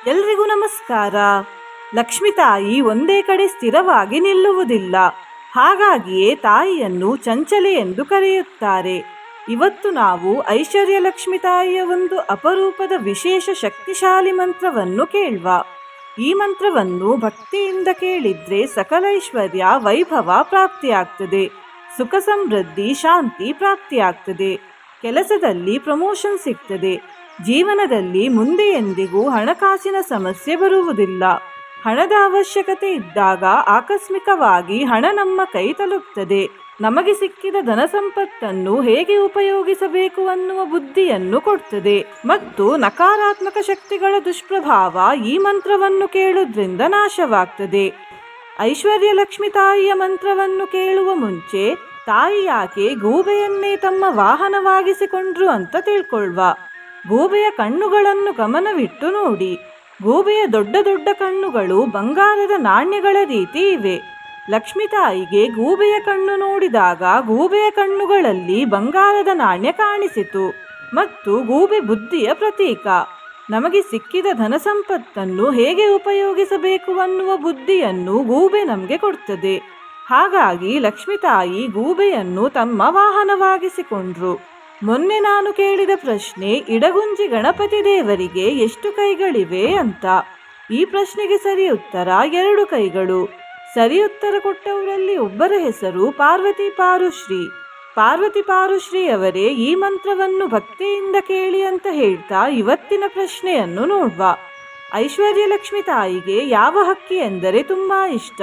ಎಲ್ರಿಗೂ ನಮಸ್ಕಾರ. ಲಕ್ಷ್ಮಿ ತಾಯಿ ಒಂದೇ ಕಡೆ ಸ್ಥಿರವಾಗಿ ನಿಲ್ಲುವುದಿಲ್ಲ. ಹಾಗಾಗಿಯೇ ತಾಯಿಯನ್ನು ಚಂಚಲೆ ಎಂದು ಕರೆಯುತ್ತಾರೆ. ಇವತ್ತು ನಾವು ಐಶ್ವರ್ಯ ಲಕ್ಷ್ಮಿ ತಾಯಿಯ ಒಂದು ಅಪರೂಪದ ವಿಶೇಷ ಶಕ್ತಿಶಾಲಿ ಮಂತ್ರವನ್ನು ಕೇಳುವ. ಈ ಮಂತ್ರವನ್ನು ಭಕ್ತಿಯಿಂದ ಕೇಳಿದ್ರೆ ಸಕಲ ಐಶ್ವರ್ಯ ವೈಭವ ಪ್ರಾಪ್ತಿಯಾಗ್ತದೆ, ಸುಖ ಸಮೃದ್ಧಿ ಶಾಂತಿ ಪ್ರಾಪ್ತಿಯಾಗ್ತದೆ, ಕೆಲಸದಲ್ಲಿ ಪ್ರಮೋಷನ್ ಸಿಗ್ತದೆ, ಜೀವನದಲ್ಲಿ ಮುಂದೆ ಎಂದಿಗೂ ಹಣಕಾಸಿನ ಸಮಸ್ಯೆ ಬರುವುದಿಲ್ಲ. ಹಣದ ಅವಶ್ಯಕತೆ ಇದ್ದಾಗ ಆಕಸ್ಮಿಕವಾಗಿ ಹಣ ನಮ್ಮ ಕೈ ತಲುಪ್ತದೆ. ನಮಗೆ ಸಿಕ್ಕಿದ ಧನ ಸಂಪತ್ತನ್ನು ಹೇಗೆ ಉಪಯೋಗಿಸಬೇಕು ಅನ್ನುವ ಬುದ್ಧಿಯನ್ನು ಕೊಡ್ತದೆ. ಮತ್ತು ನಕಾರಾತ್ಮಕ ಶಕ್ತಿಗಳ ದುಷ್ಪ್ರಭಾವ ಈ ಮಂತ್ರವನ್ನು ಕೇಳುವುದರಿಂದ ನಾಶವಾಗ್ತದೆ. ಐಶ್ವರ್ಯ ಲಕ್ಷ್ಮಿ ತಾಯಿಯ ಮಂತ್ರವನ್ನು ಕೇಳುವ ಮುಂಚೆ ತಾಯಿ ಯಾಕೆ ಗೂಬೆಯನ್ನೇ ತಮ್ಮ ವಾಹನವಾಗಿಸಿಕೊಂಡ್ರು ಅಂತ ತಿಳ್ಕೊಳ್ವ. ಗೂಬೆಯ ಕಣ್ಣುಗಳನ್ನು ಗಮನವಿಟ್ಟು ನೋಡಿ. ಗೂಬೆಯ ದೊಡ್ಡ ದೊಡ್ಡ ಕಣ್ಣುಗಳು ಬಂಗಾರದ ನಾಣ್ಯಗಳ ರೀತಿ ಇವೆ. ಲಕ್ಷ್ಮಿ ತಾಯಿಗೆ ಗೂಬೆಯ ಕಣ್ಣು ನೋಡಿದಾಗ ಗೂಬೆಯ ಕಣ್ಣುಗಳಲ್ಲಿ ಬಂಗಾರದ ನಾಣ್ಯ ಕಾಣಿಸಿತು. ಮತ್ತು ಗೂಬೆ ಬುದ್ಧಿಯ ಪ್ರತೀಕ. ನಮಗೆ ಸಿಕ್ಕಿದ ಧನ ಸಂಪತ್ತನ್ನು ಹೇಗೆ ಉಪಯೋಗಿಸಬೇಕು ಅನ್ನುವ ಬುದ್ಧಿಯನ್ನು ಗೂಬೆ ನಮಗೆ ಕೊಡ್ತದೆ. ಹಾಗಾಗಿ ಲಕ್ಷ್ಮಿ ತಾಯಿ ಗೂಬೆಯನ್ನು ತಮ್ಮ ವಾಹನವಾಗಿಸಿಕೊಂಡ್ರು. ಮೊನ್ನೆ ನಾನು ಕೇಳಿದ ಪ್ರಶ್ನೆ, ಇಡಗುಂಜಿ ಗಣಪತಿ ದೇವರಿಗೆ ಎಷ್ಟು ಕೈಗಳಿವೆ ಅಂತ. ಈ ಪ್ರಶ್ನೆಗೆ ಸರಿ ಉತ್ತರ 2 ಕೈಗಳು. ಸರಿ ಉತ್ತರ ಕೊಟ್ಟವರಲ್ಲಿ ಒಬ್ಬರ ಹೆಸರು ಪಾರ್ವತಿ ಪಾರುಶ್ರೀ. ಪಾರ್ವತಿ ಪಾರುಶ್ರೀ ಅವರೇ ಈ ಮಂತ್ರವನ್ನು ಭಕ್ತಿಯಿಂದ ಕೇಳಿ ಅಂತ ಹೇಳ್ತಾ ಇವತ್ತಿನ ಪ್ರಶ್ನೆಯನ್ನು ನೋಡುವ. ಐಶ್ವರ್ಯ ಲಕ್ಷ್ಮಿ ತಾಯಿಗೆ ಯಾವ ಹಕ್ಕಿ ಎಂದರೆ ತುಂಬಾ ಇಷ್ಟ?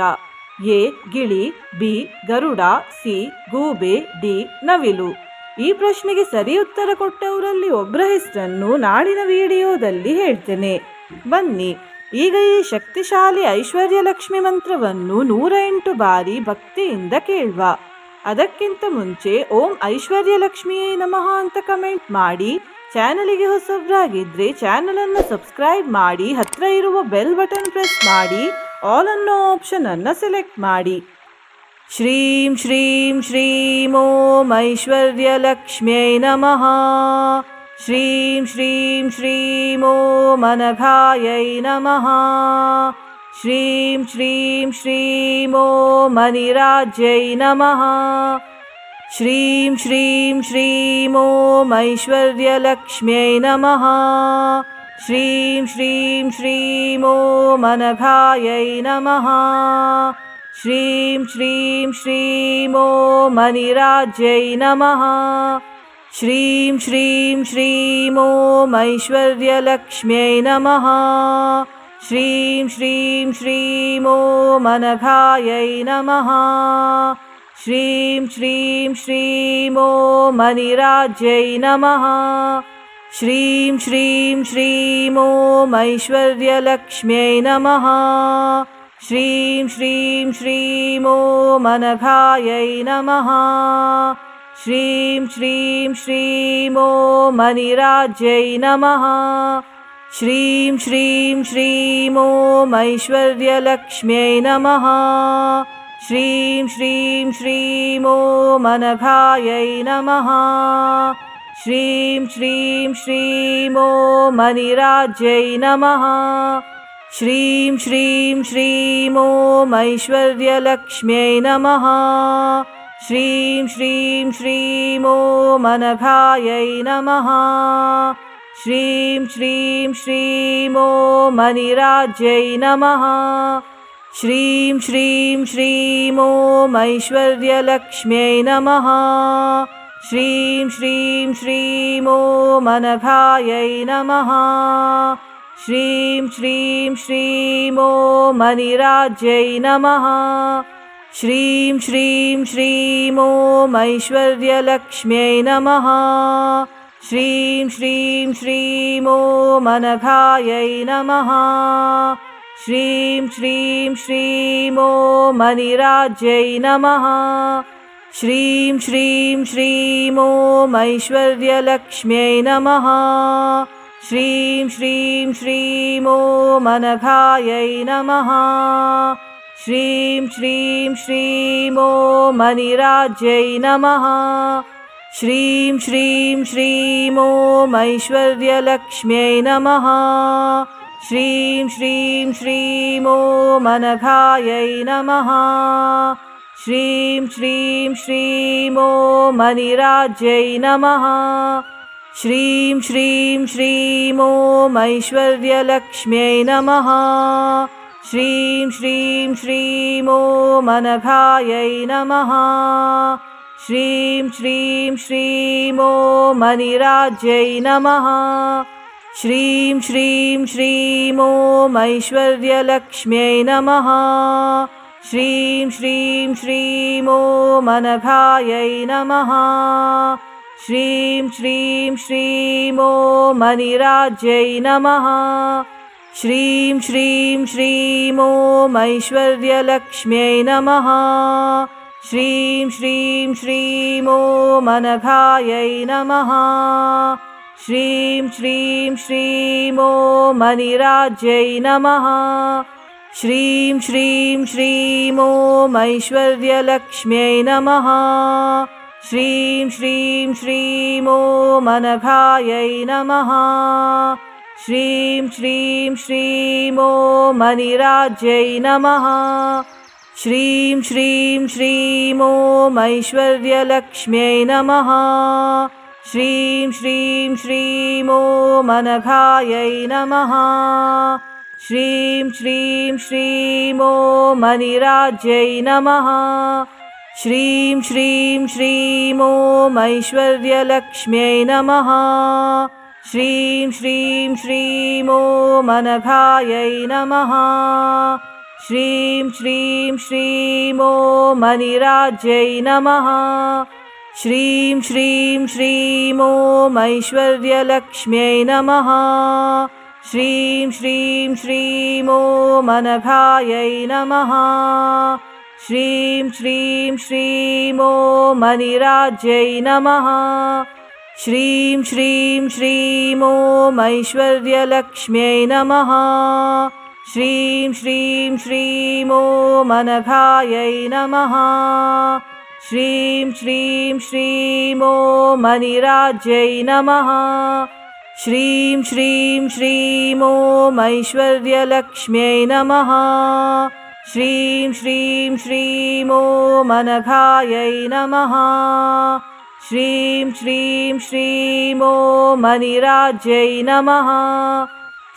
ಎ ಗಿಳಿ, ಬಿ ಗರುಡ, ಸಿ ಗೂಬೆ, ಡಿ ನವಿಲು. ಈ ಪ್ರಶ್ನೆಗೆ ಸರಿ ಉತ್ತರ ಕೊಟ್ಟವರಲ್ಲಿ ಒಬ್ಬರ ಹೆಸರನ್ನು ನಾಳಿನ ವಿಡಿಯೋದಲ್ಲಿ ಹೇಳ್ತೇನೆ. ಬನ್ನಿ ಈಗ ಈ ಶಕ್ತಿಶಾಲಿ ಐಶ್ವರ್ಯ ಲಕ್ಷ್ಮಿ ಮಂತ್ರವನ್ನು 108 ಬಾರಿ ಭಕ್ತಿಯಿಂದ ಕೇಳುವ. ಅದಕ್ಕಿಂತ ಮುಂಚೆ ಓಂ ಐಶ್ವರ್ಯ ಲಕ್ಷ್ಮಿಯೇ ನಮಃ ಅಂತ ಕಮೆಂಟ್ ಮಾಡಿ. ಚಾನಲಿಗೆ ಹೊಸಬ್ರಾಗಿದ್ರೆ ಚಾನಲನ್ನು ಸಬ್ಸ್ಕ್ರೈಬ್ ಮಾಡಿ, ಹತ್ರ ಇರುವ ಬೆಲ್ ಬಟನ್ ಪ್ರೆಸ್ ಮಾಡಿ, ಆಲ್ ಅನ್ನೋ ಆಪ್ಷನ್ ಅನ್ನು ಸೆಲೆಕ್ಟ್ ಮಾಡಿ. ಶ್ರೀಂ ಶ್ರೀಂ ಶ್ರೀಂ ಓಂ ಐಶ್ವರ್ಯ ಲಕ್ಷ್ಮ್ಯೈ ನಮಃ. ಶ್ರೀಂ ಶ್ರೀಂ ಶ್ರೀಂ ಓಂ ಅನಘಾಯೈ ನಮಃ. ಶ್ರೀಂ ಶ್ರೀಂ ಶ್ರೀಂ ಓಂ ಅನಿರಾಜ್ಯೈ ನಮಃ. ಶ್ರೀಂ ಶ್ರೀಂ ಶ್ರೀಂ ಓಂ ಐಶ್ವರ್ಯ ಲಕ್ಷ್ಮ್ಯೈ ನಮಃ. ಶ್ರೀಂ ಶ್ರೀಂ ಶ್ರೀಂ ಓಂ ಅನಘಾಯೈ ನಮಃ. ಶ್ರೀಂ ಶ್ರೀಂ ಶ್ರೀಂ ಓಂ ಅನಿರಾಜ್ಯೈ ನಮಃ. ಶ್ರೀಂ ಶ್ರೀಂ ಶ್ರೀಂ ಓಂ ಐಶ್ವರ್ಯ ಲಕ್ಷ್ಮ್ಯೈ ನಮಃ. ಶ್ರೀಂ ಶ್ರೀಂ ಶ್ರೀಂ ಓಂ ಅನಘಾಯೈ ನಮಃ. ಶ್ರೀಂ ಶ್ರೀಂ ಶ್ರೀಂ ಓಂ ಅನಿರಾಜ್ಯೈ ನಮಃ. ಶ್ರೀಂ ಶ್ರೀಂ ಶ್ರೀಂ ಓಂ ಐಶ್ವರ್ಯ ಲಕ್ಷ್ಮ್ಯೈ ನಮಃ. ಶ್ರೀಂ ಶ್ರೀಂ ಶ್ರೀಂ ಓಂ ಅನಘಾಯೈ ನಮಃ. ಶ್ರೀಂ ಶ್ರೀಂ ಶ್ರೀಂ ಓಂ ಅನಿರಾಜ್ಯೈ ನಮಃ. ಶ್ರೀಂ ಶ್ರೀಂ ಶ್ರೀಂ ಓಂ ಐಶ್ವರ್ಯ ಲಕ್ಷ್ಮ್ಯೈ ನಮಃ. ಶ್ರೀಂ ಶ್ರೀಂ ಶ್ರೀಂ ಓಂ ಅನಘಾಯೈ ನಮಃ. ಶ್ರೀಂ ಶ್ರೀಂ ಶ್ರೀಂ ಓಂ ಅನಿರಾಜ್ಯೈ ನಮಃ. ಶ್ರೀಂ ಶ್ರೀಂ ಶ್ರೀಂ ಓಂ ಐಶ್ವರ್ಯ ಲಕ್ಷ್ಮ್ಯೈ ನಮಃ. ಶ್ರೀಂ ಶ್ರೀಂ ಶ್ರೀಂ ಓಂ ಅನಘಾಯೈ ನಮಃ. ಶ್ರೀಂ ಶ್ರೀಂ ಶ್ರೀಂ ಓಂ ಅನಿರಾಜ್ಯೈ ನಮಃ. ಶ್ರೀಂ ಶ್ರೀಂ ಶ್ರೀಂ ಓಂ ಐಶ್ವರ್ಯ ಲಕ್ಷ್ಮ್ಯೈ ನಮಃ. ಶ್ರೀಂ ಶ್ರೀಂ ಶ್ರೀಂ ಓಂ ಅನಘಾಯೈ ನಮಃ. ಶ್ರೀಂ ಶ್ರೀಂ ಶ್ರೀಂ ಓಂ ಅನಿರಾಜ್ಯೈ ನಮಃ. ಶ್ರೀಂ ಶ್ರೀಂ ಶ್ರೀಂ ಓಂ ಐಶ್ವರ್ಯ ಲಕ್ಷ್ಮ್ಯೈ ನಮಃ. ಶ್ರೀಂ ಶ್ರೀಂ ಶ್ರೀಂ ಓಂ ಅನಘಾಯೈ ನಮಃ. ಶ್ರೀಂ ಶ್ರೀಂ ಶ್ರೀಂ ಓಂ ಅನಿರಾಜ್ಯೈ ನಮಃ. ಶ್ರೀಂ ಶ್ರೀಂ ಶ್ರೀಂ ಓಂ ಐಶ್ವರ್ಯ ಲಕ್ಷ್ಮ್ಯೈ ನಮಃ. ಶ್ರೀಂ ಶ್ರೀಂ ಶ್ರೀಂ ಓಂ ಅನಘಾಯೈ ನಮಃ. ಶ್ರೀಂ ಶ್ರೀಂ ಶ್ರೀಂ ಓಂ ಅನಿರಾಜ್ಯೈ ನಮಃ. ಶ್ರೀಂ ಶ್ರೀಂ ಶ್ರೀಂ ಓಂ ಐಶ್ವರ್ಯ ಲಕ್ಷ್ಮ್ಯೈ ನಮಃ. श्रीं श्रीं श्रीं ॐ अनघायै नमः। श्रीं श्रीं श्रीं ॐ अनिराज्यै नमः। श्रीं श्रीं श्रीं ॐ ऐश्वर्यलक्ष्म्यै नमः। श्रीं श्रीं श्रीं ॐ अनघायै नमः। श्रीं श्रीं श्रीं ॐ अनिराज्यै नमः। श्रीं श्रीं श्रीं ॐ ऐश्वर्यलक्ष्म्यै नमः। श्रीं श्रीं श्रीं ॐ अनघायै नमः। श्रीं श्रीं श्रीं ॐ अनिराज्यै नमः। श्रीं श्रीं श्रीं ॐ ऐश्वर्यलक्ष्म्यै नमः। श्रीं श्रीं श्रीं ॐ अनघायै नमः। श्रीं श्रीं श्रीं ॐ अनिराज्यै नमः। श्रीं श्रीं श्रीं ॐ ऐश्वर्यलक्ष्म्यै नमः। श्रीं श्रीं श्रीं ॐ अनघायै नमः। श्रीं श्रीं श्रीं ॐ अनिराज्यै नमः। श्रीं श्रीं श्रीं ॐ ऐश्वर्यलक्ष्म्यै नमः। श्रीं श्रीं श्रीं ॐ अनघायै नमः। श्रीं श्रीं श्रीं ॐ अनिराज्यै नमः। श्रीं श्रीं श्रीं ॐ ऐश्वर्यलक्ष्म्यै नमः। श्रीं श्रीं श्रीं ॐ अनघायै नमः। श्रीं श्रीं श्रीं ॐ अनिराज्यै नमः। श्रीं श्रीं श्रीं ॐ ऐश्वर्यलक्ष्म्यै नमः। श्रीं श्रीं श्रीं ॐ अनघायै नमः। श्रीं श्रीं श्रीं ॐ अनिराज्यै नमः। श्रीं श्रीं श्रीं ॐ ऐश्वर्यलक्ष्म्यै नमः। श्रीं श्रीं श्रीं ॐ अनघायै नमः। श्रीं श्रीं श्रीं ॐ अनिराज्यै नमः। श्रीं श्रीं श्रीं ॐ ऐश्वर्यलक्ष्म्यै नमः। श्रीं श्रीं श्रीं ॐ अनघायै नमः। श्रीं श्रीं श्रीं ॐ अनिराज्यै नमः।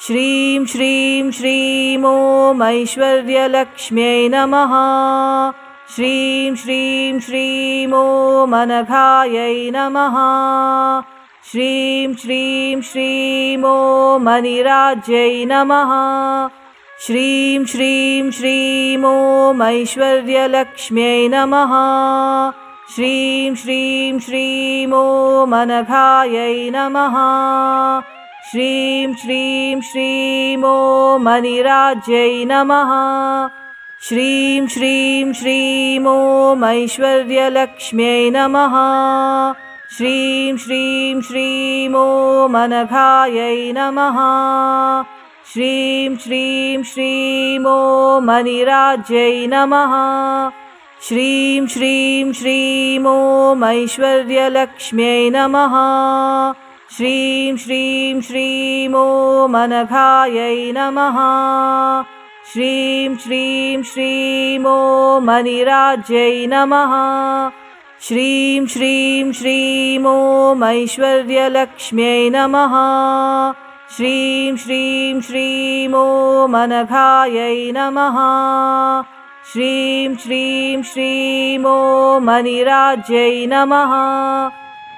श्रीं श्रीं श्रीं ॐ ऐश्वर्यलक्ष्म्यै नमः। श्रीं श्रीं श्रीं ॐ अनघायै नमः। श्रीं श्रीं श्रीं ॐ अनिराज्यै नमः। श्रीं श्रीं श्रीं ॐ ऐश्वर्यलक्ष्म्यै नमः। श्रीं श्रीं श्रीं ॐ अनघायै नमः। श्रीं श्रीं श्रीं ॐ अनिराज्यै नमः। श्रीं श्रीं श्रीं ॐ ऐश्वर्यलक्ष्म्यै नमः। श्रीं श्रीं श्रीं ॐ अनघायै नमः। श्रीं श्रीं श्रीं ॐ अनिराज्यै नमः। श्रीं श्रीं श्रीं ॐ ऐश्वर्यलक्ष्म्यै नमः। श्रीं श्रीं श्रीं ॐ अनघायै नमः। श्रीं श्रीं श्रीं ॐ अनिराज्यै नमः। श्रीं श्रीं श्रीं ॐ ऐश्वर्यलक्ष्म्यै नमः। श्रीं श्रीं श्रीं ॐ अनघायै नमः। श्रीं श्रीं श्रीं ॐ अनिराज्यै नमः।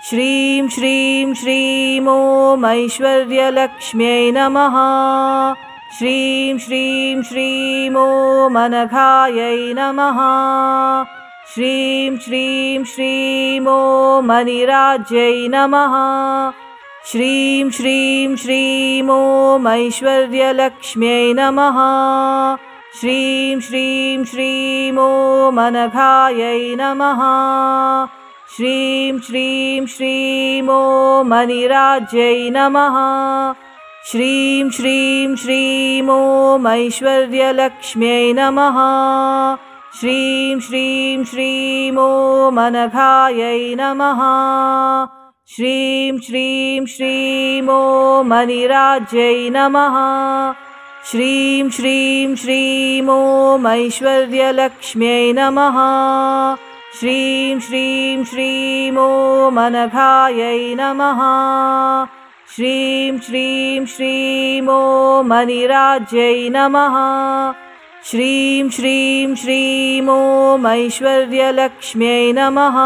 श्रीं श्रीं श्रीं ॐ ऐश्वर्यलक्ष्म्यै नमः। श्रीं श्रीं श्रीं ॐ अनघायै नमः। श्रीं श्रीं श्रीं ॐ अनिराज्यै नमः। श्रीं श्रीं श्रीं ॐ ऐश्वर्यलक्ष्म्यै नमः। श्रीं श्रीं श्रीं ॐ अनघायै नमः। श्रीं श्रीं श्रीं ॐ अनिराज्यै नमः। श्रीं श्रीं श्रीं ॐ ऐश्वर्यलक्ष्म्यै नमः। श्रीं श्रीं श्रीं ॐ अनघायै नमः। श्रीं श्रीं श्रीं ॐ अनिराज्यै नमः। श्रीं श्रीं श्रीं ॐ ऐश्वर्यलक्ष्म्यै नमः। श्रीं श्रीं श्रीं ॐ अनघायै नमः। श्रीं श्रीं श्रीं ॐ अनिराज्यै नमः। श्रीं श्रीं श्रीं ॐ ऐश्वर्यलक्ष्म्यै नमः।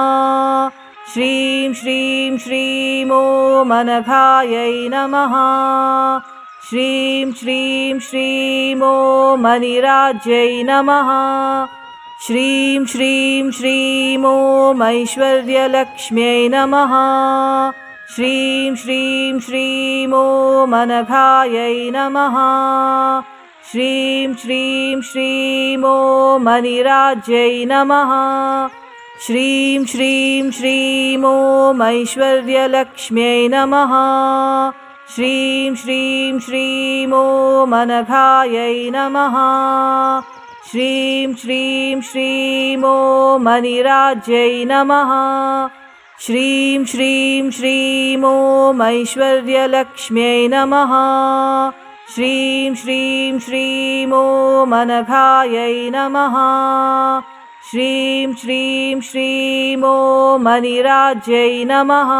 श्रीं श्रीं श्रीं ॐ अनघायै नमः। श्रीं श्रीं श्रीं ॐ अनिराज्यै नमः। श्रीं श्रीं श्रीं ॐ ऐश्वर्यलक्ष्म्यै नमः। श्रीं श्रीं श्रीं ॐ अनघायै नमः। श्रीं श्रीं श्रीं ॐ अनिराज्यै नमः। श्रीं श्रीं श्रीं ॐ ऐश्वर्यलक्ष्म्यै नमः। श्रीं श्रीं श्रीं ॐ अनघायै नमः। श्रीं श्रीं श्रीं ॐ अनिराज्यै नमः। श्रीं श्रीं श्रीं ॐ ऐश्वर्यलक्ष्म्यै नमः। श्रीं श्रीं श्रीं ॐ अनघायै नमः। श्रीं श्रीं श्रीं ॐ अनिराज्यै नमः।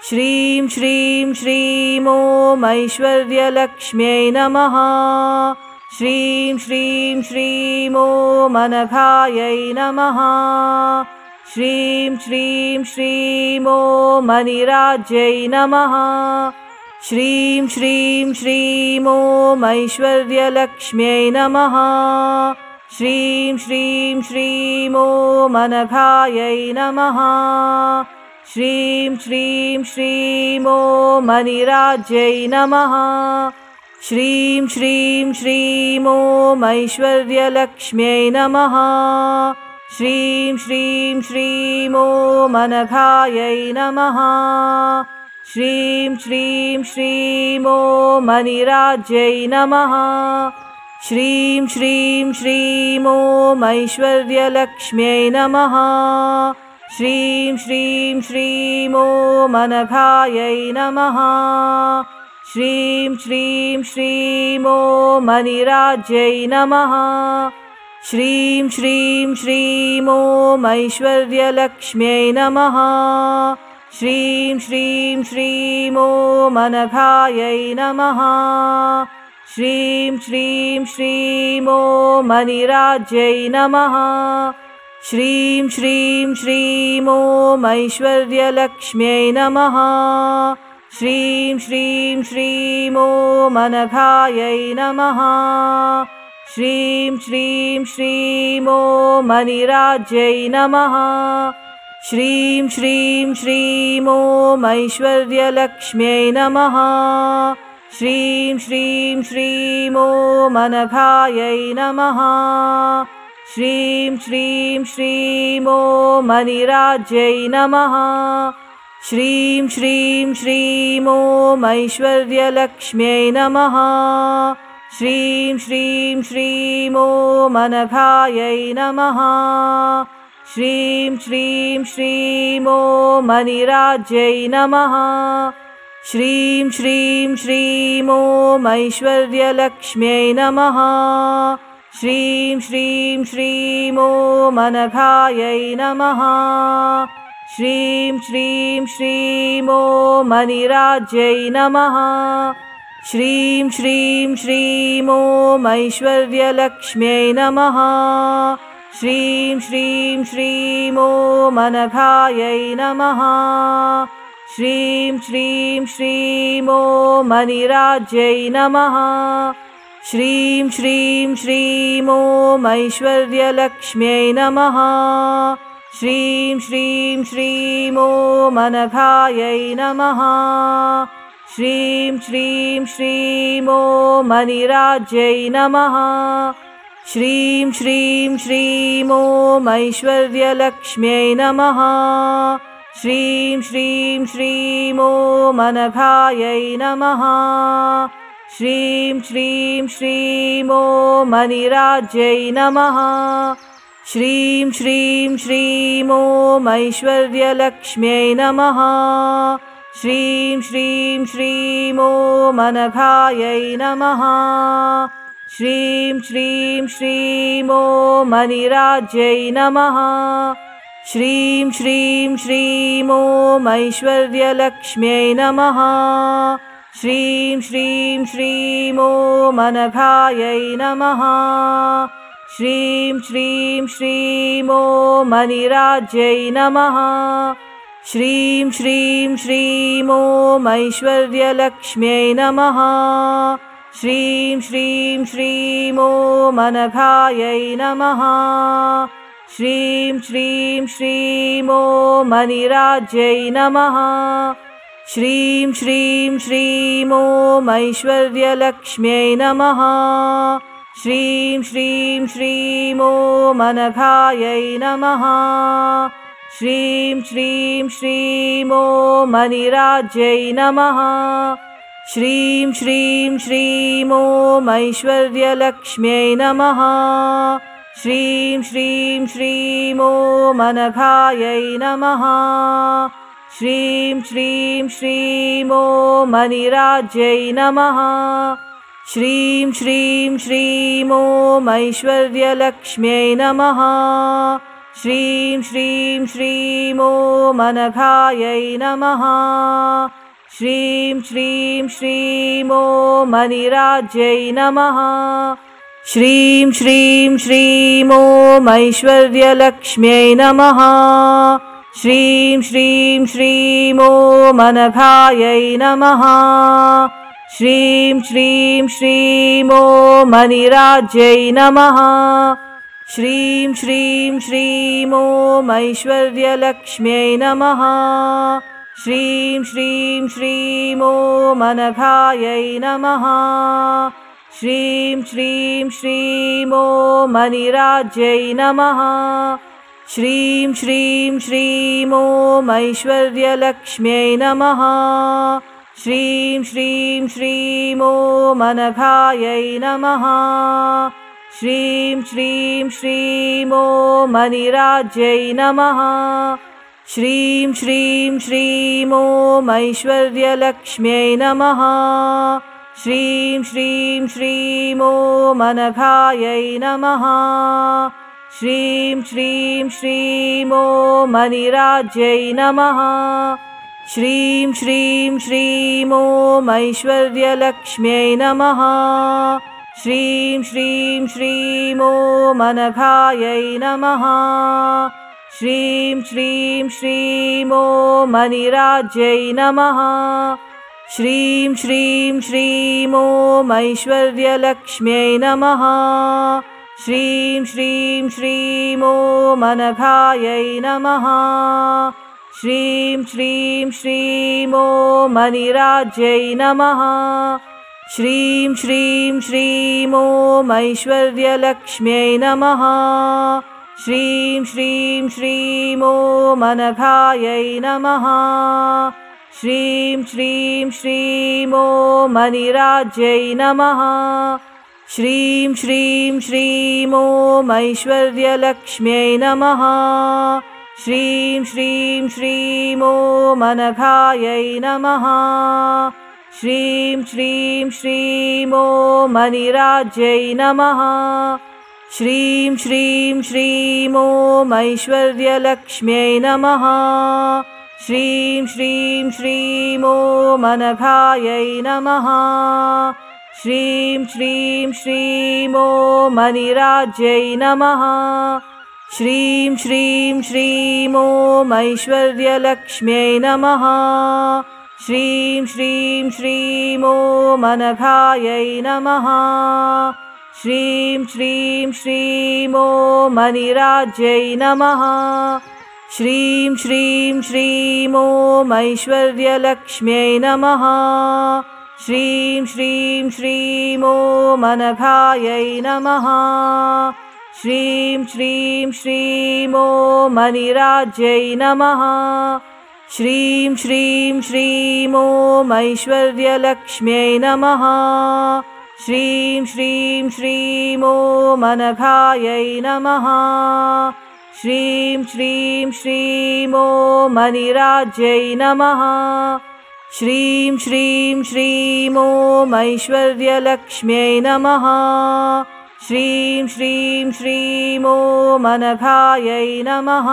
श्रीं श्रीं श्रीं ॐ ऐश्वर्यलक्ष्म्यै नमः। श्रीं श्रीं श्रीं ॐ अनघायै नमः। श्रीं श्रीं श्रीं ॐ अनिराज्यै नमः। श्रीं श्रीं श्रीं ॐ ऐश्वर्यलक्ष्म्यै नमः। श्रीं श्रीं श्रीं ॐ अनघायै नमः। श्रीं श्रीं श्रीं ॐ अनिराज्यै नमः। श्रीं श्रीं श्रीं ॐ ऐश्वर्यलक्ष्म्यै नमः। श्रीं श्रीं श्रीं ॐ अनघायै नमः। श्रीं श्रीं श्रीं ॐ अनिराज्यै नमः। श्रीं श्रीं श्रीं ॐ ऐश्वर्यलक्ष्म्यै नमः। श्रीं श्रीं श्रीं ॐ अनघायै नमः। श्रीं श्रीं श्रीं ॐ अनिराज्यै नमः। श्रीं श्रीं श्रीं ॐ ऐश्वर्यलक्ष्म्यै नमः। श्रीं श्रीं श्रीं ॐ अनघायै नमः। श्रीं श्रीं श्रीं ॐ अनिराज्यै नमः। श्रीं श्रीं श्रीं ॐ ऐश्वर्यलक्ष्म्यै नमः। श्रीं श्रीं श्रीं ॐ अनघायै नमः। श्रीं श्रीं श्रीं ॐ अनिराज्यै नमः। श्रीं श्रीं श्रीं ॐ ऐश्वर्यलक्ष्म्यै नमः। श्रीं श्रीं श्रीं ॐ अनघायै नमः। श्रीं श्रीं श्रीं ॐ अनिराज्यै नमः। श्रीं श्रीं श्रीं ॐ ऐश्वर्यलक्ष्म्यै नमः। श्रीं श्रीं श्रीं ॐ अनघायै नमः। श्रीं श्रीं श्रीं ॐ अनिराज्यै नमः। श्रीं श्रीं श्रीं ॐ ऐश्वर्यलक्ष्म्यै नमः। श्रीं श्रीं श्रीं ॐ अनघायै नमः। श्रीं श्रीं श्रीं ॐ अनिराज्यै नमः। श्रीं श्रीं श्रीं ॐ ऐश्वर्यलक्ष्म्यै नमः। श्रीं श्रीं श्रीं ॐ अनघायै नमः। श्रीं श्रीं श्रीं ॐ अनिराज्यै नमः। श्रीं श्रीं श्रीं ॐ ऐश्वर्यलक्ष्म्यै नमः। श्रीं श्रीं श्रीं ॐ अनघायै नमः। श्रीं श्रीं श्रीं ॐ अनिराज्यै नमः। श्रीं श्रीं श्रीं ॐ ऐश्वर्यलक्ष्म्यै नमः। श्रीं श्रीं श्रीं ॐ अनघायै नमः। श्रीं श्रीं श्रीं ॐ अनिराज्यै नमः। श्रीं श्रीं श्रीं ॐ ऐश्वर्यलक्ष्म्यै नमः। श्रीं श्रीं श्रीं ॐ अनघायै नमः। श्रीं श्रीं श्रीं ॐ अनिराज्यै नमः। श्रीं श्रीं श्रीं ॐ ऐश्वर्यलक्ष्म्यै नमः। श्रीं श्रीं श्रीं ॐ अनघायै नमः। श्रीं श्रीं श्रीं ॐ अनिराज्यै नमः। श्रीं श्रीं श्रीं ॐ ऐश्वर्यलक्ष्म्यै नमः। श्रीं श्रीं श्रीं ॐ अनघायै नमः। श्रीं श्रीं श्रीं ॐ अनिराज्यै नमः। श्रीं श्रीं श्रीं ॐ ऐश्वर्यलक्ष्म्यै नमः। श्रीं श्रीं श्रीं ॐ अनघायै नमः। श्रीं श्रीं श्रीं ॐ अनिराज्यै नमः। श्रीं श्रीं श्रीं ॐ ऐश्वर्यलक्ष्म्यै नमः। श्रीं श्रीं श्रीं ॐ अनघायै नमः। श्रीं श्रीं श्रीं ॐ अनिराज्यै नमः। श्रीं श्रीं श्रीं ॐ ऐश्वर्यलक्ष्म्यै नमः। श्रीं श्रीं श्रीं ॐ अनघायै नमः। श्रीं श्रीं श्रीं ॐ अनिराज्यै नमः। श्रीं श्रीं श्रीं ॐ ऐश्वर्यलक्ष्म्यै नमः। श्रीं श्रीं श्रीं ॐ अनघायै नमः। श्रीं श्रीं श्रीं ॐ अनिराज्यै नमः। श्रीं श्रीं श्रीं ॐ ऐश्वर्यलक्ष्म्यै नमः। श्रीं श्रीं श्रीं ॐ अनघायै नमः। श्रीं श्रीं श्रीं ॐ अनिराज्यै नमः। श्रीं श्रीं श्रीं ॐ ऐश्वर्यलक्ष्म्यै नमः। श्रीं श्रीं श्रीं ॐ अनघायै नमः। श्रीं श्रीं श्रीं ॐ अनिराज्यै नमः। श्रीं श्रीं श्रीं ॐ ऐश्वर्यलक्ष्म्यै नमः। श्रीं श्रीं श्रीं ॐ अनघायै नमः। श्रीं श्रीं श्रीं ॐ अनिराज्यै नमः। श्रीं श्रीं श्रीं ॐ ऐश्वर्यलक्ष्म्यै नमः। श्रीं श्रीं श्रीं ॐ अनघायै नमः। श्रीं श्रीं श्रीं ॐ अनिराज्यै नमः। श्रीं श्रीं श्रीं ॐ ऐश्वर्यलक्ष्म्यै नमः। श्रीं श्रीं श्रीं ॐ अनघायै नमः। श्रीं श्रीं श्रीं ॐ अनिराज्यै नमः। श्रीं श्रीं श्रीं ॐ ऐश्वर्यलक्ष्म्यै नमः। श्रीं श्रीं श्रीं ॐ अनघायै नमः। श्रीं श्रीं श्रीं ॐ अनिराज्यै नमः। श्रीं श्रीं श्रीं ॐ ऐश्वर्यलक्ष्म्यै नमः। श्रीं श्रीं श्रीं ॐ अनघायै नमः। श्रीं श्रीं श्रीं ॐ अनिराज्यै नमः। श्रीं श्रीं श्रीं ॐ ऐश्वर्यलक्ष्म्यै नमः। श्रीं श्रीं श्रीं ॐ अनघायै नमः। श्रीं श्रीं श्रीं ॐ अनिराज्यै नमः। श्रीं श्रीं श्रीं ॐ ऐश्वर्यलक्ष्म्यै नमः। श्रीं श्रीं श्रीं ॐ अनघायै नमः। श्रीं श्रीं श्रीं ॐ अनिराज्यै नमः। श्रीं श्रीं श्रीं ॐ ऐश्वर्यलक्ष्म्यै नमः। श्रीं श्रीं श्रीं ॐ अनघायै नमः। श्रीं श्रीं श्रीं ॐ अनिराज्यै नमः। श्रीं श्रीं श्रीं ॐ ऐश्वर्यलक्ष्म्यै नमः। श्रीं श्रीं श्रीं ॐ अनघायै नमः। श्रीं श्रीं श्रीं ॐ अनिराज्यै नमः। श्रीं श्रीं श्रीं ॐ ऐश्वर्यलक्ष्म्यै नमः। श्रीं श्रीं श्रीं ॐ अनघायै नमः।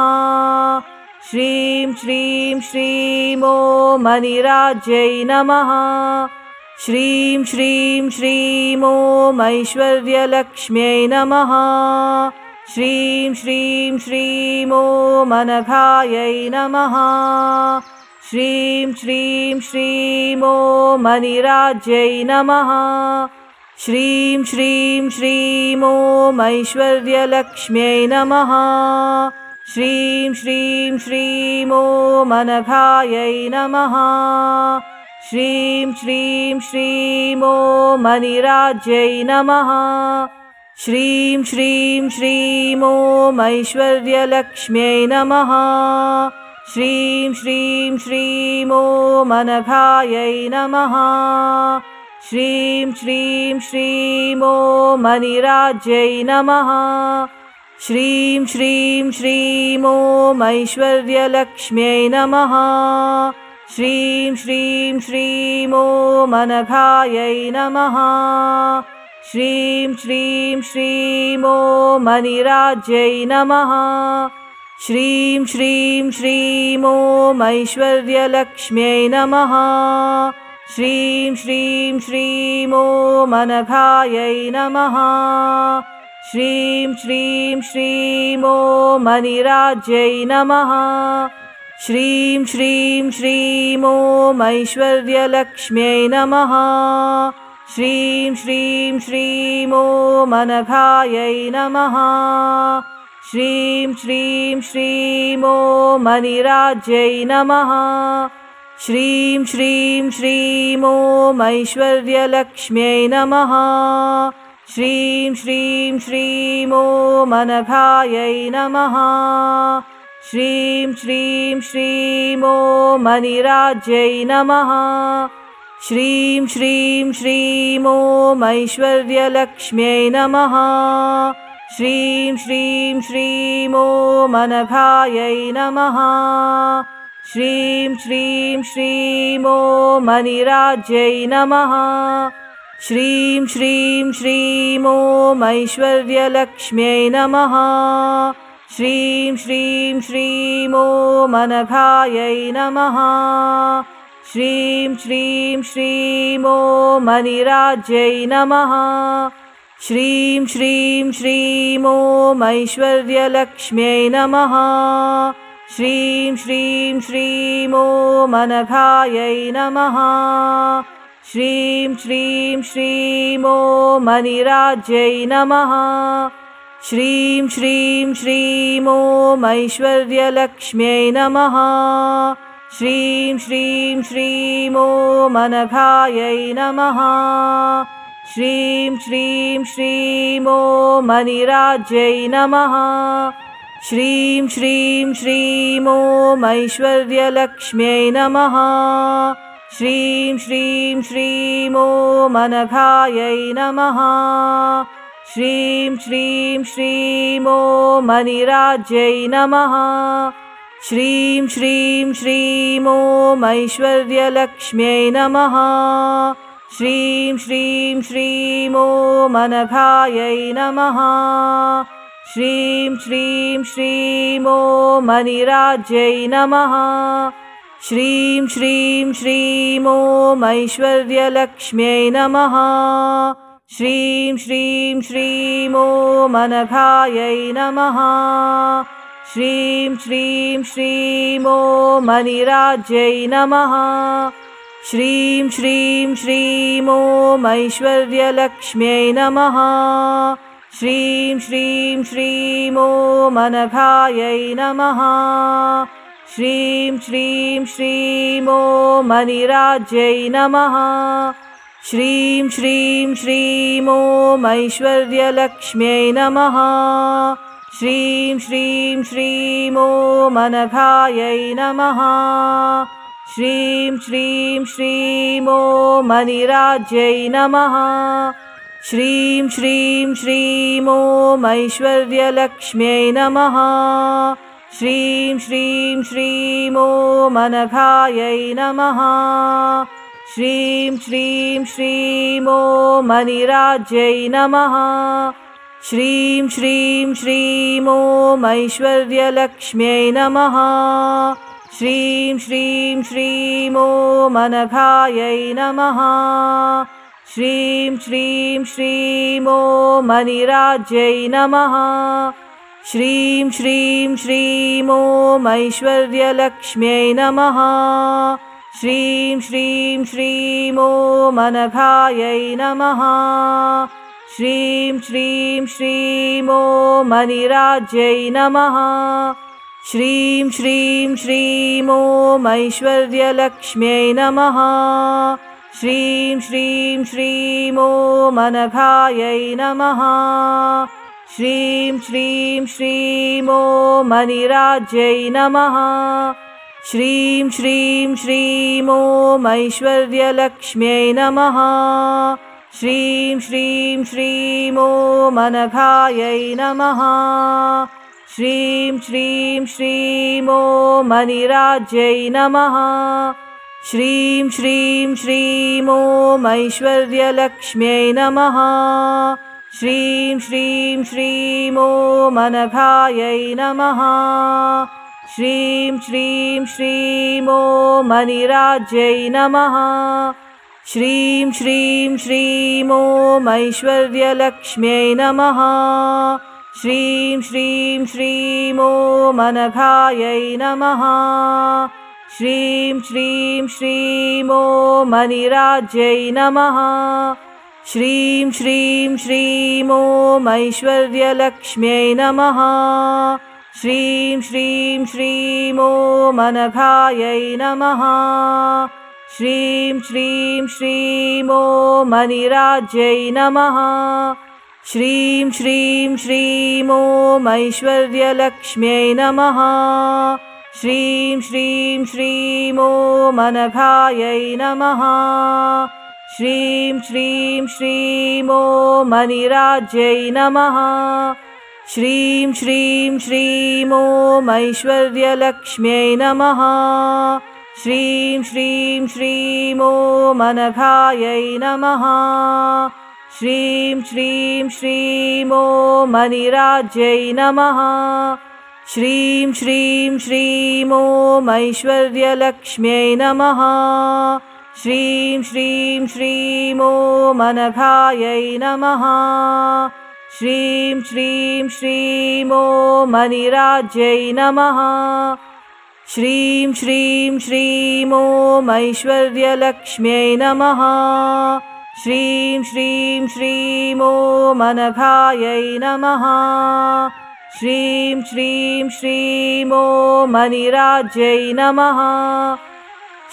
श्रीं श्रीं श्रीं ॐ अनिराज्यै नमः। श्रीं श्रीं श्रीं ॐ ऐश्वर्यलक्ष्म्यै नमः। श्रीं श्रीं श्रीं ॐ अनघायै नमः। श्रीं श्रीं श्रीं ॐ अनिराज्यै नमः। श्रीं श्रीं श्रीं ॐ ऐश्वर्यलक्ष्म्यै नमः। श्रीं श्रीं श्रीं ॐ अनघायै नमः। श्रीं श्रीं श्रीं ॐ अनिराज्यै नमः। श्रीं श्रीं श्रीं ॐ ऐश्वर्यलक्ष्म्यै नमः। श्रीं श्रीं श्रीं ॐ अनघायै नमः। श्रीं श्रीं श्रीं ॐ अनिराज्यै नमः। श्रीं श्रीं श्रीं ॐ ऐश्वर्यलक्ष्म्यै नमः। श्रीं श्रीं श्रीं ॐ अनघायै नमः। श्रीं श्रीं श्रीं ॐ अनिराज्यै नमः। श्रीं श्रीं श्रीं ॐ ऐश्वर्यलक्ष्म्यै नमः। श्रीं श्रीं श्रीं ॐ अनघायै नमः। श्रीं श्रीं श्रीं ॐ अनिराज्यै नमः। श्रीं श्रीं श्रीं ॐ ऐश्वर्यलक्ष्म्यै नमः। श्रीं श्रीं श्रीं ॐ अनघायै नमः। श्रीं श्रीं श्रीं ॐ अनिराज्यै नमः। श्रीं श्रीं श्रीं ॐ ऐश्वर्यलक्ष्म्यै नमः। श्रीं श्रीं श्रीं ॐ अनघायै नमः। श्रीं श्रीं श्रीं ॐ अनिराज्यै नमः। श्रीं श्रीं श्रीं ॐ ऐश्वर्यलक्ष्म्यै नमः। श्रीं श्रीं श्रीं ॐ अनघायै नमः। श्रीं श्रीं श्रीं ॐ अनिराज्यै नमः। श्रीं श्रीं श्रीं ॐ ऐश्वर्यलक्ष्म्यै नमः। श्रीं श्रीं श्रीं ॐ अनघायै नमः। श्रीं श्रीं श्रीं ॐ अनिराज्यै नमः। श्रीं श्रीं श्रीं ॐ ऐश्वर्यलक्ष्म्यै नमः। श्रीं श्रीं श्रीं ॐ अनघायै नमः। श्रीं श्रीं श्रीं ॐ अनिराज्यै नमः। श्रीं श्रीं श्रीं ॐ ऐश्वर्यलक्ष्म्यै नमः। श्रीं श्रीं श्रीं ॐ अनघायै नमः। श्रीं श्रीं श्रीं ॐ अनिराज्यै नमः। श्रीं श्रीं श्रीं ॐ ऐश्वर्यलक्ष्म्यै नमः। श्रीं श्रीं श्रीं ॐ अनघायै नमः। श्रीं श्रीं श्रीं ॐ अनिराज्यै नमः। श्रीं श्रीं श्रीं ॐ ऐश्वर्यलक्ष्म्यै नमः। श्रीं श्रीं श्रीं ॐ अनघायै नमः। श्रीं श्रीं श्रीं ॐ अनिराज्यै नमः। श्रीं श्रीं श्रीं ॐ ऐश्वर्यलक्ष्म्यै नमः। श्रीं श्रीं श्रीं ॐ अनघायै नमः। श्रीं श्रीं श्रीं ॐ अनिराज्यै नमः। श्रीं श्रीं श्रीं ॐ ऐश्वर्यलक्ष्म्यै नमः। श्रीं श्रीं श्रीं ॐ अनघायै नमः। श्रीं श्रीं श्रीं ॐ अनिराज्यै नमः। श्रीं श्रीं श्रीं ॐ ऐश्वर्यलक्ष्म्यै नमः। श्रीं श्रीं श्रीं ॐ अनघायै नमः। श्रीं श्रीं श्रीं ॐ अनिराज्यै नमः। श्रीं श्रीं श्रीं ॐ ऐश्वर्यलक्ष्म्यै नमः। श्रीं श्रीं श्रीं ॐ अनघायै नमः। श्रीं श्रीं श्रीं ॐ अनिराज्यै नमः। श्रीं श्रीं श्रीं ॐ ऐश्वर्यलक्ष्म्यै नमः। श्रीं श्रीं श्रीं ॐ अनघायै नमः। श्रीं श्रीं श्रीं ॐ अनिराज्यै नमः। श्रीं श्रीं श्रीं ॐ ऐश्वर्यलक्ष्म्यै नमः। श्रीं श्रीं श्रीं ॐ अनघायै नमः। श्रीं श्रीं श्रीं ॐ अनिराज्यै नमः। श्रीं श्रीं श्रीं ॐ ऐश्वर्यलक्ष्म्यै नमः। श्रीं श्रीं श्रीं ॐ अनघायै नमः। श्रीं श्रीं श्रीं ॐ अनिराज्यै नमः। श्रीं श्रीं श्रीं ॐ ऐश्वर्यलक्ष्म्यै नमः। श्रीं श्रीं श्रीं ॐ अनघायै नमः। श्रीं श्रीं श्रीं ॐ अनिराज्यै नमः। श्रीं श्रीं श्रीं ॐ ऐश्वर्यलक्ष्म्यै नमः। श्रीं श्रीं श्रीं ॐ अनघायै नमः। श्रीं श्रीं श्रीं ॐ अनिराज्यै नमः। श्रीं श्रीं श्रीं ॐ ऐश्वर्यलक्ष्म्यै नमः। श्रीं श्रीं श्रीं ॐ अनघायै नमः। श्रीं श्रीं श्रीं ॐ अनिराज्यै नमः। श्रीं श्रीं श्रीं ॐ ऐश्वर्यलक्ष्म्यै नमः। श्रीं श्रीं श्रीं ॐ अनघायै नमः। श्रीं श्रीं श्रीं ॐ अनिराज्यै नमः। श्रीं श्रीं श्रीं ॐ ऐश्वर्यलक्ष्म्यै नमः। श्रीं श्रीं श्रीं ॐ अनघायै नमः। श्रीं श्रीं श्रीं ॐ अनिराज्यै नमः। श्रीं श्रीं श्रीं ॐ ऐश्वर्यलक्ष्म्यै नमः। श्रीं श्रीं श्रीं ॐ अनघायै नमः। श्रीं श्रीं श्रीं ॐ अनिराज्यै नमः। श्रीं श्रीं श्रीं ॐ ऐश्वर्यलक्ष्म्यै नमः। श्रीं श्रीं श्रीं ॐ अनघायै नमः। श्रीं श्रीं श्रीं ॐ अनिराज्यै नमः। श्रीं श्रीं श्रीं ॐ ऐश्वर्यलक्ष्म्यै नमः। श्रीं श्रीं श्रीं ॐ अनघायै नमः। श्रीं श्रीं श्रीं ॐ अनिराज्यै नमः।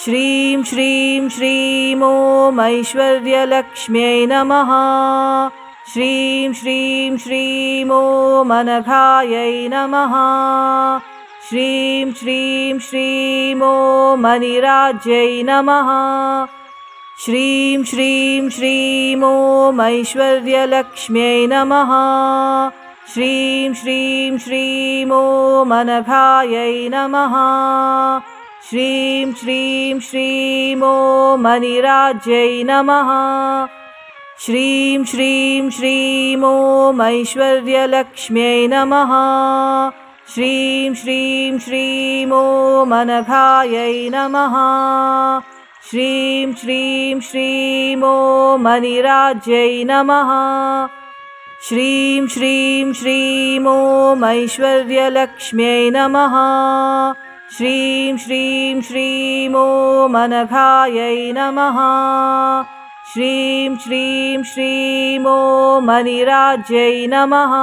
श्रीं श्रीं श्रीं ॐ ऐश्वर्यलक्ष्म्यै नमः। श्रीं श्रीं श्रीं ॐ अनघायै नमः। श्रीं श्रीं श्रीं ॐ अनिराज्यै नमः। श्रीं श्रीं श्रीं ॐ ऐश्वर्यलक्ष्म्यै नमः। श्रीं श्रीं श्रीं ॐ अनघायै नमः। श्रीं श्रीं श्रीं ॐ अनिराज्यै नमः। श्रीं श्रीं श्रीं ॐ ऐश्वर्यलक्ष्म्यै नमः। श्रीं श्रीं श्रीं ॐ अनघायै नमः। श्रीं श्रीं श्रीं ॐ अनिराज्यै नमः। श्रीं श्रीं श्रीं ॐ ऐश्वर्यलक्ष्म्यै नमः। श्रीं श्रीं श्रीं ॐ अनघायै नमः। श्रीं श्रीं श्रीं ॐ अनिराज्यै नमः।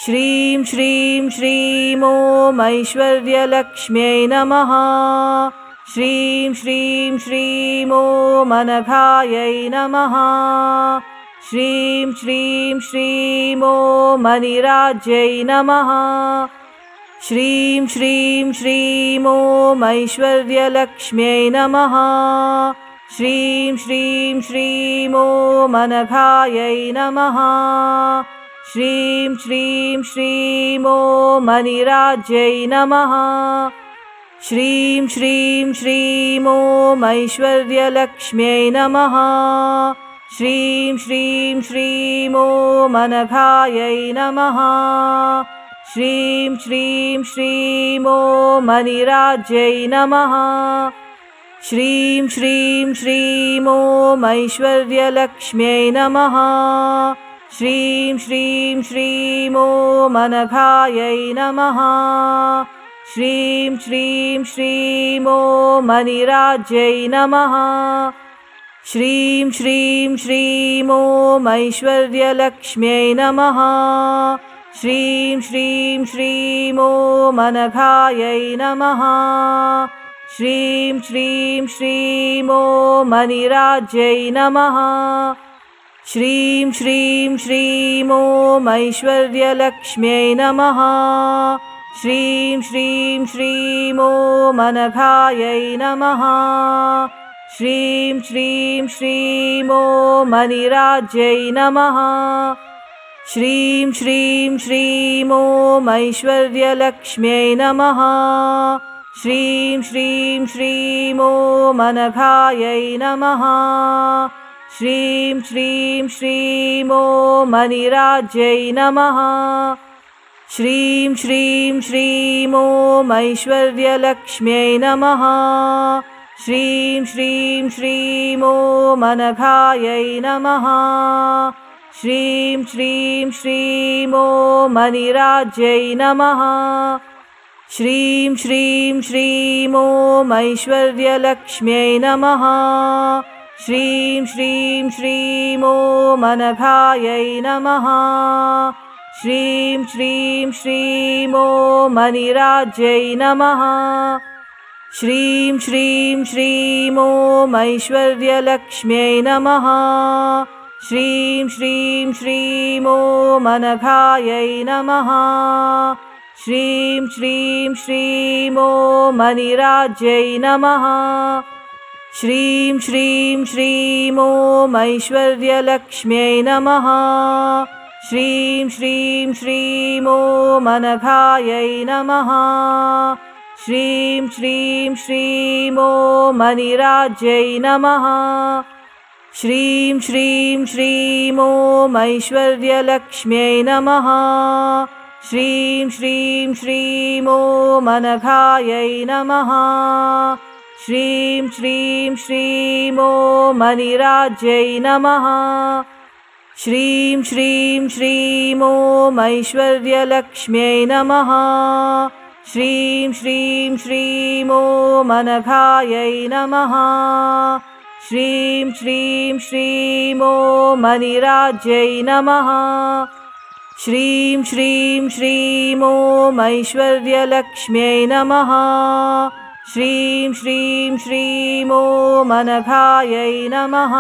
श्रीं श्रीं श्रीं ॐ ऐश्वर्यलक्ष्म्यै नमः। श्रीं श्रीं श्रीं ॐ अनघायै नमः। श्रीं श्रीं श्रीं ॐ अनिराज्यै नमः। श्रीं श्रीं श्रीं ॐ ऐश्वर्यलक्ष्म्यै नमः। श्रीं श्रीं श्रीं ॐ अनघायै नमः। श्रीं श्रीं श्रीं ॐ मणिराज्यै नमः। श्रीं श्रीं श्रीं ॐ ऐश्वर्यलक्ष्म्यै नमः। श्रीं श्रीं श्रीं ॐ अनघायै नमः। श्रीं श्रीं श्रीं ॐ मणिराज्यै नमः। श्रीं श्रीं श्रीं ॐ ऐश्वर्यलक्ष्म्यै नमः। श्रीं श्रीं श्रीं ॐ अनघायै नमः। श्रीं श्रीं श्रीं ॐ मणिराज्यै नमः। श्रीं श्रीं श्रीं ॐ ऐश्वर्यलक्ष्म्यै नमः। श्रीं श्रीं श्रीं ॐ अनघायै नमः। श्रीं श्रीं श्रीं ॐ मणिराज्यै नमः। श्रीं श्रीं श्रीं ॐ ऐश्वर्यलक्ष्म्यै नमः। श्रीं श्रीं श्रीं ॐ अनघायै नमः। श्रीं श्रीं श्रीं ॐ मणिराज्यै नमः। श्रीं श्रीं श्रीं ॐ ऐश्वर्यलक्ष्म्यै नमः। श्रीं श्रीं श्रीं ॐ अनघायै नमः। श्रीं श्रीं श्रीं ॐ मणिराज्यै नमः। श्रीं श्रीं श्रीं ॐ ऐश्वर्यलक्ष्म्यै नमः। श्रीं श्रीं श्रीं ॐ अनघायै नमः। श्रीं श्रीं श्रीं ॐ मणिराज्यै नमः। श्रीं श्रीं श्रीं ॐ ऐश्वर्यलक्ष्म्यै नमः। श्रीं श्रीं श्रीं ॐ अनघायै नमः। श्रीं श्रीं श्रीं ॐ मणिराज्यै नमः। श्रीं श्रीं श्रीं ॐ ऐश्वर्यलक्ष्म्यै नमः। श्रीं श्रीं श्रीं ॐ अनघायै नमः। श्रीं श्रीं श्रीं ॐ मणिराज्यै नमः। श्रीं श्रीं श्रीं ॐ ऐश्वर्यलक्ष्म्यै नमः। श्रीं श्रीं श्रीं ॐ अनघायै नमः। श्रीं श्रीं श्रीं ॐ मणिराज्यै नमः। श्रीं श्रीं श्रीं ॐ ऐश्वर्यलक्ष्म्यै नमः। श्रीं श्रीं श्रीं ॐ अनघायै नमः। श्रीं श्रीं श्रीं ॐ मणिराज्यै नमः। श्रीं श्रीं श्रीं ॐ ऐश्वर्यलक्ष्म्यै नमः। श्रीं श्रीं श्रीं ॐ अनघायै नमः। श्रीं श्रीं श्रीं ॐ मणिराज्यै नमः। श्रीं श्रीं श्रीं ॐ ऐश्वर्यलक्ष्म्यै नमः। श्रीं श्रीं श्रीं ॐ अनघायै नमः।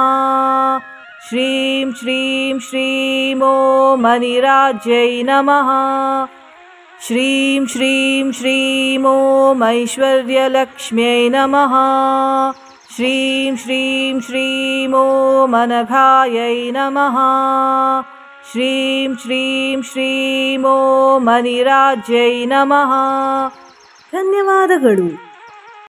श्रीं श्रीं श्रीं ॐ मणिराज्यै नमः। श्रीं श्रीं श्रीं ॐ ऐश्वर्यलक्ष्म्यै नमः। श्रीं श्रीं श्रीं ॐ अनघायै नमः। श्रीं श्रीं श्रीं ॐ मणिराज्यै नमः। ಧನ್ಯವಾದಗಳು।